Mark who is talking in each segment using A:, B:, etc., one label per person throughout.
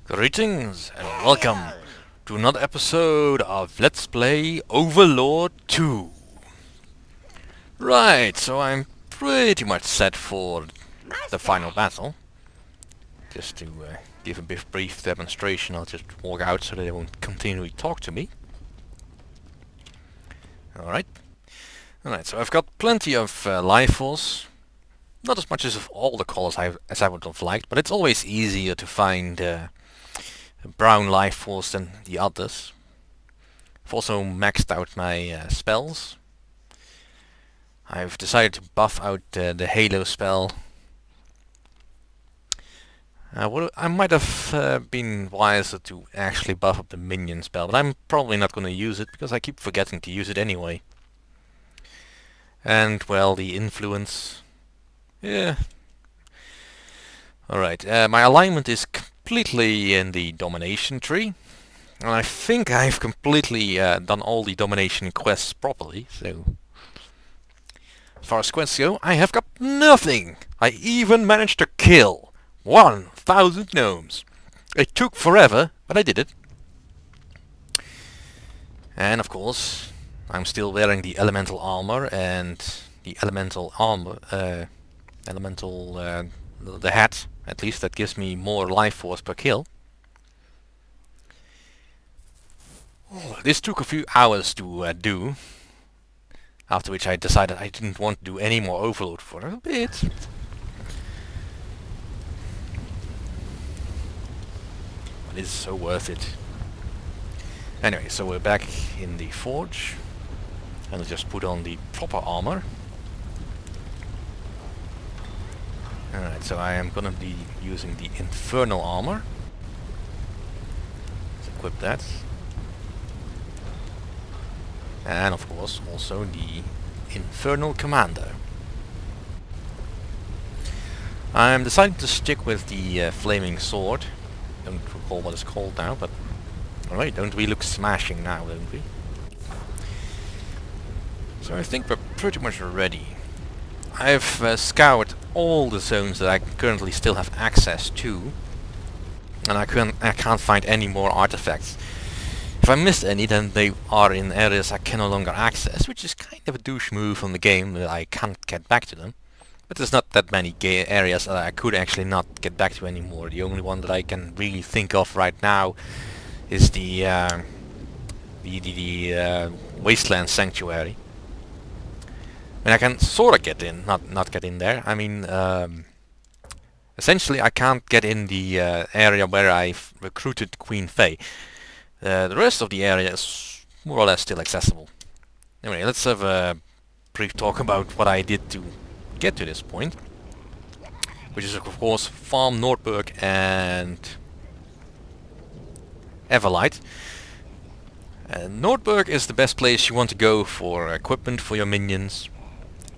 A: Greetings and welcome to another episode of Let's Play Overlord 2. Right, so I'm pretty much set for the final battle. Just to give a brief demonstration, I'll just walk out so they won't continually talk to me. Alright, so I've got plenty of life force. Not as much as of all the colors as I would have liked, but it's always easier to find brown life force than the others. I've also maxed out my spells. I've decided to buff out the Halo spell. I might have been wiser to actually buff up the Minion spell, but I'm probably not going to use it because I keep forgetting to use it anyway. And, well, the influence... yeah. Alright, my alignment is completely in the Domination tree. And I think I've completely done all the Domination quests properly, so... as far as quests go, I have got nothing! I even managed to kill 1,000 gnomes! It took forever, but I did it. And of course, I'm still wearing the elemental armor and the elemental armor, the hat, at least, that gives me more life force per kill. Oh, this took a few hours to do, after which I decided I didn't want to do any more Overlord for a bit. But it's so worth it. Anyway, so we're back in the forge, and I'll just put on the proper armor. Alright, so I am gonna be using the infernal armor. Let's equip that. And of course also the infernal commander. I'm deciding to stick with the flaming sword. Don't recall what it's called now, but alright, don't we look smashing now, don't we? So I think we're pretty much ready. I've scoured all the zones that I currently still have access to, and I can't find any more artifacts. If I missed any, then they are in areas I can no longer access, which is kind of a douche move from the game that I can't get back to them. But there's not that many areas that I could actually not get back to anymore. The only one that I can really think of right now is the Wasteland Sanctuary. And I can sort of get in, not get in there. I mean, essentially I can't get in the area where I've recruited Queen Faye. The rest of the area is more or less still accessible. Anyway, let's have a brief talk about what I did to get to this point. Which is of course farm Nordberg and Everlight. Nordberg is the best place you want to go for equipment for your minions.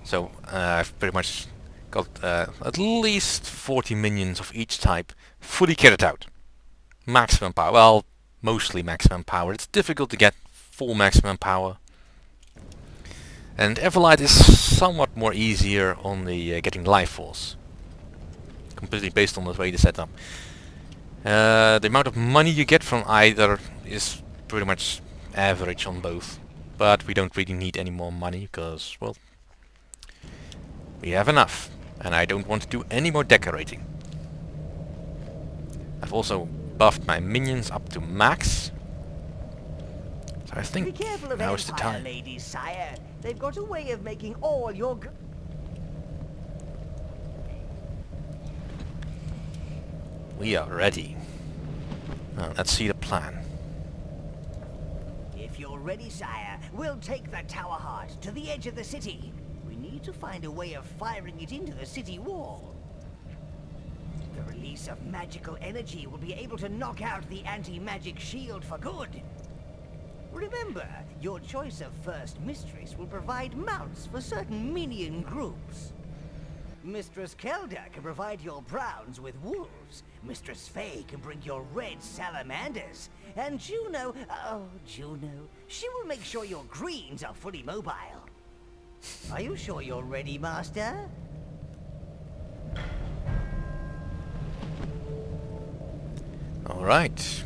A: So I've pretty much got at least 40 minions of each type fully kitted out. Maximum power, well, mostly maximum power. It's difficult to get full maximum power. And Everlight is somewhat more easier on the getting life force. Completely based on the way they set up. The amount of money you get from either is pretty much average on both. But we don't really need any more money because, well, we have enough, and I don't want to do any more decorating. I've also buffed my minions up to max. So I think now is the time.
B: Ladies, sire. They've got a way of making all your
A: We are ready. Now, let's see the plan.
B: If you're ready, sire, we'll take the Tower Heart to the edge of the city. We need to find a way of firing it into the city wall. The release of magical energy will be able to knock out the anti-magic shield for good. Remember, your choice of first mistress will provide mounts for certain minion groups. Mistress Kelda can provide your browns with wolves. Mistress Faye can bring your red salamanders. And Juno, oh Juno, she will make sure your greens are fully mobile. Are you sure you're ready, Master?
A: Alright.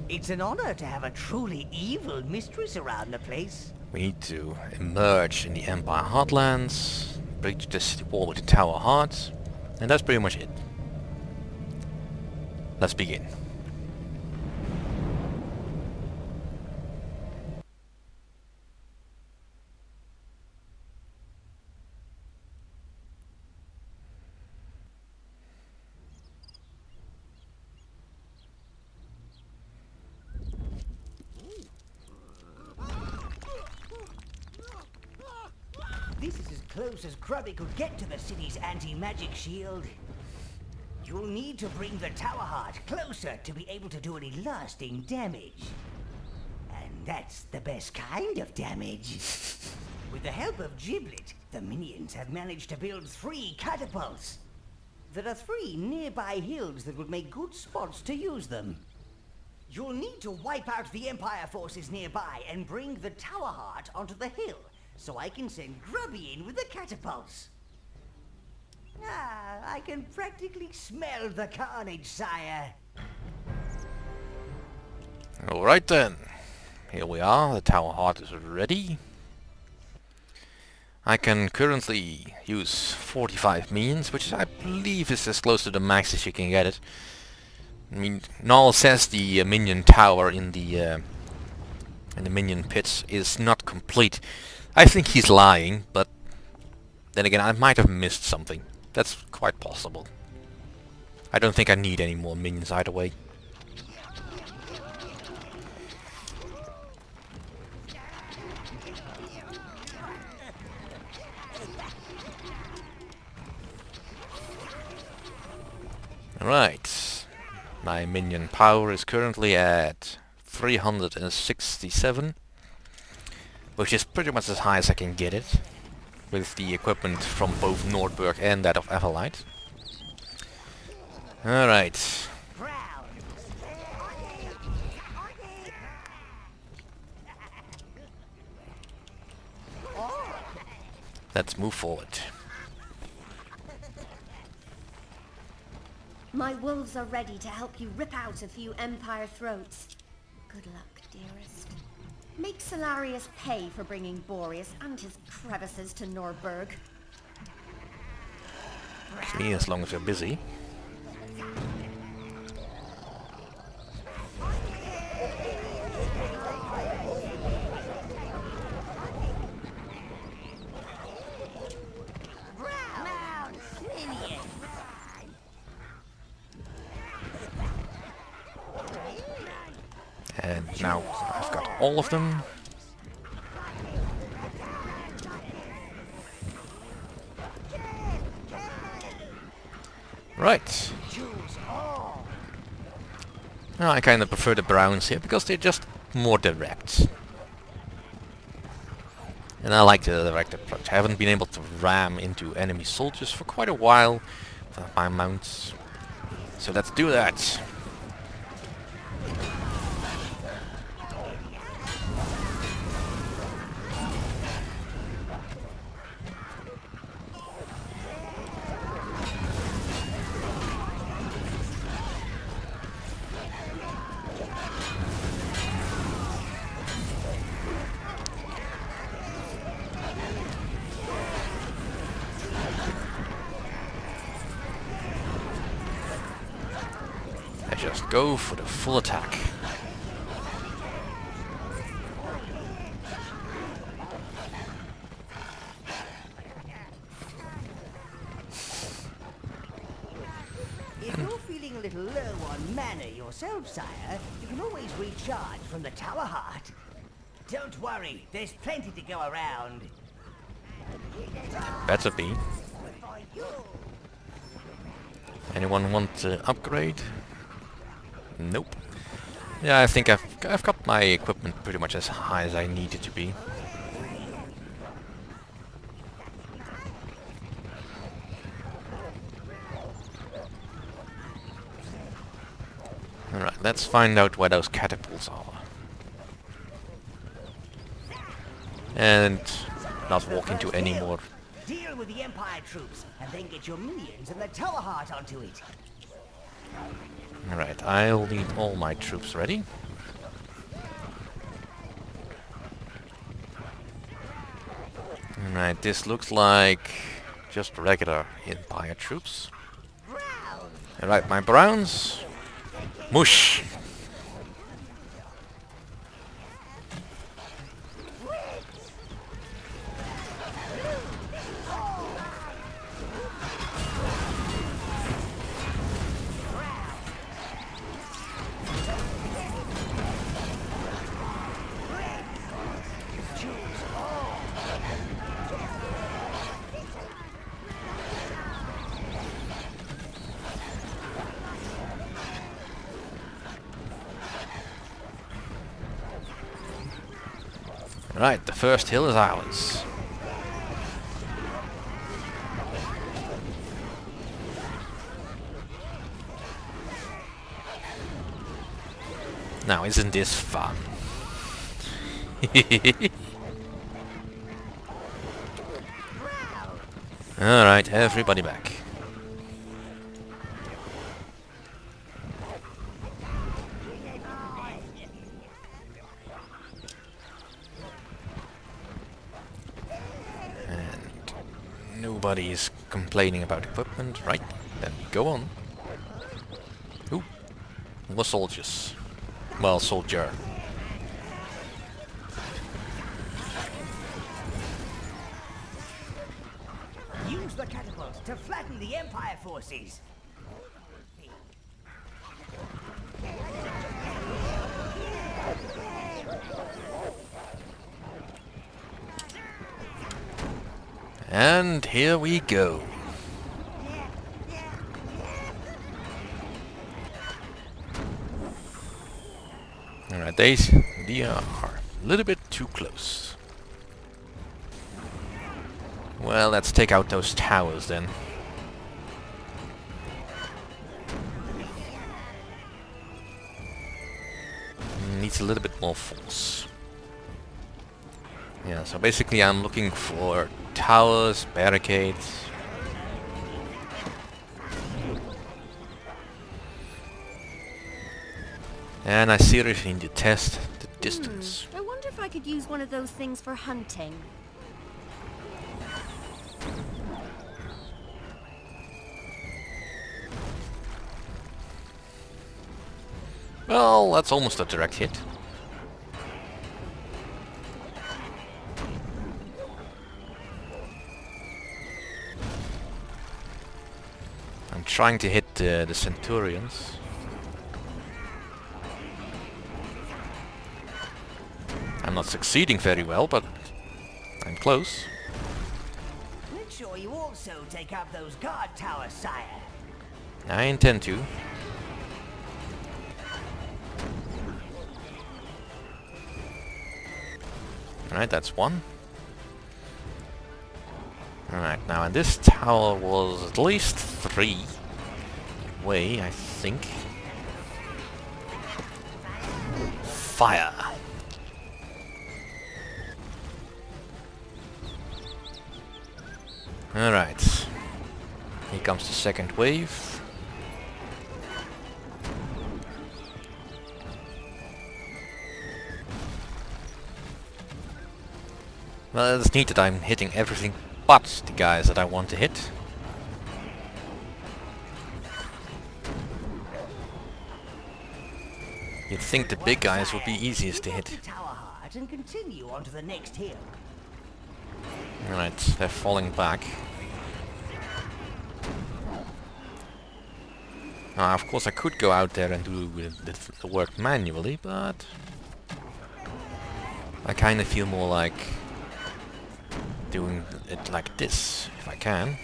B: It's an honor to have a truly evil mistress around the place.
A: We need to emerge in the Empire Heartlands, breach the city wall with the Tower Heart, and that's pretty much it. Let's begin.
B: This is as close as Grubby could get to the city's anti-magic shield. You'll need to bring the Tower Heart closer to be able to do any lasting damage. And that's the best kind of damage. With the help of Giblet, the Minions have managed to build 3 catapults. There are 3 nearby hills that would make good spots to use them. You'll need to wipe out the Empire forces nearby and bring the Tower Heart onto the hill, so I can send Grubby in with the catapults. Ah, I can practically smell the carnage, sire.
A: Alright then. Here we are, the Tower Heart is ready. I can currently use 45 minions, which I believe is as close to the max as you can get it. I mean, Null says the minion tower in the minion pits is not complete. I think he's lying, but then again, I might have missed something. That's quite possible. I don't think I need any more minions either way. Alright. My minion power is currently at 367. Which is pretty much as high as I can get it, with the equipment from both Nordberg and that of Everlight. Alright. Let's move forward.
C: My wolves are ready to help you rip out a few Empire throats. Good luck, dearest. Make Solarius pay for bringing Boreas and his crevices to Nordberg.
A: See, as long as you're busy. And now I've got all of them. Right. Now I kind of prefer the browns here because they're just more direct. And I like the direct approach. I haven't been able to ram into enemy soldiers for quite a while with my mounts. So let's do that. Just go for the full attack.
B: If you're feeling a little low on mana yourself, sire, you can always recharge from the Tower Heart. Don't worry, there's plenty to go around.
A: Better be. Anyone want to upgrade? Nope. Yeah, I think I've got my equipment pretty much as high as I need it to be. Alright, let's find out where those catapults are. And not walk into any more.
B: Deal with the Empire troops, and then get your minions and the Tower Heart onto it.
A: Alright. Alright, I'll need all my troops ready. Alright, this looks like just regular Empire troops. Alright, my browns. Mush! Right, the first hill is ours. Now, isn't this fun? Alright, everybody back. Nobody's complaining about equipment, right? Then we go on. Ooh, more soldiers. Well, soldier.
B: Use the catapult to flatten the Empire forces.
A: And here we go. Alright, they are a little bit too close. Well, let's take out those towers then. Needs a little bit more force. Yeah, so basically I'm looking for towers, barricades. And I seriously need to test the distance.
C: I wonder if I could use one of those things for hunting.
A: Well, that's almost a direct hit. I'm trying to hit the Centurions. I'm not succeeding very well, but I'm close.
B: Make sure you also take out those guard towers, sire.
A: I intend to. Alright, that's one. Alright, now and this tower was at least 3 away, I think. Fire! Alright. Here comes the second wave. Well, it's neat that I'm hitting everything but the guys that I want to hit. You'd think the big guys would be easiest to hit.
B: Tower heart and continue on to the next hill.
A: Alright, they're falling back. Of course I could go out there and do the work manually, but I kind of feel more like doing it like this, if I can.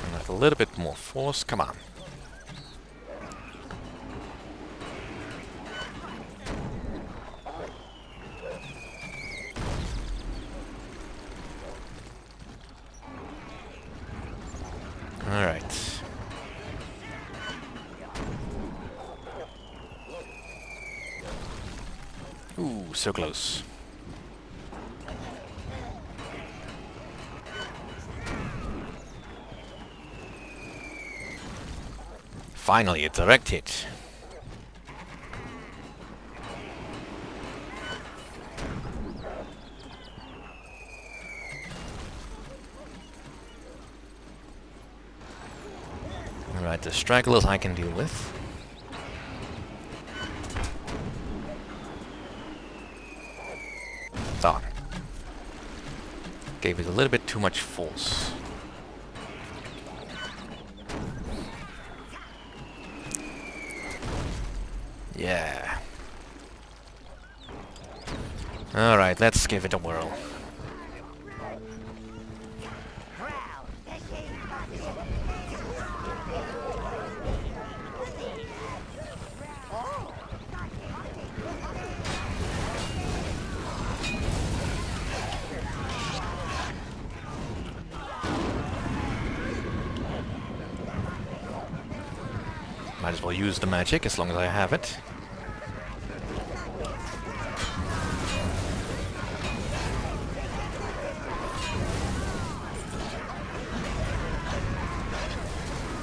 A: And with a little bit more force, come on. Alright. Ooh, so close. Finally, a direct hit. Alright, the stragglers I can deal with. Darn. Gave it a little bit too much force. Yeah. Alright, let's give it a whirl. Might as well use the magic as long as I have it.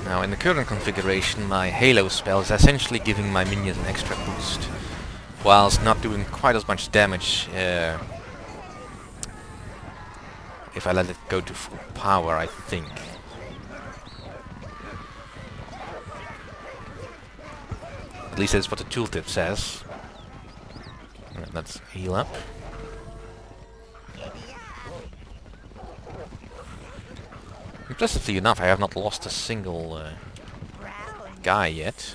A: Now in the current configuration my Halo spell is essentially giving my minions an extra boost, whilst not doing quite as much damage if I let it go to full power, I think. At least that's what the tooltip says. Alright, let's heal up. Impressively enough, I have not lost a single guy yet.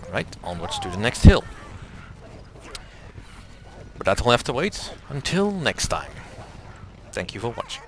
A: Alright, onwards to the next hill. But that'll have to wait until next time. Thank you for watching.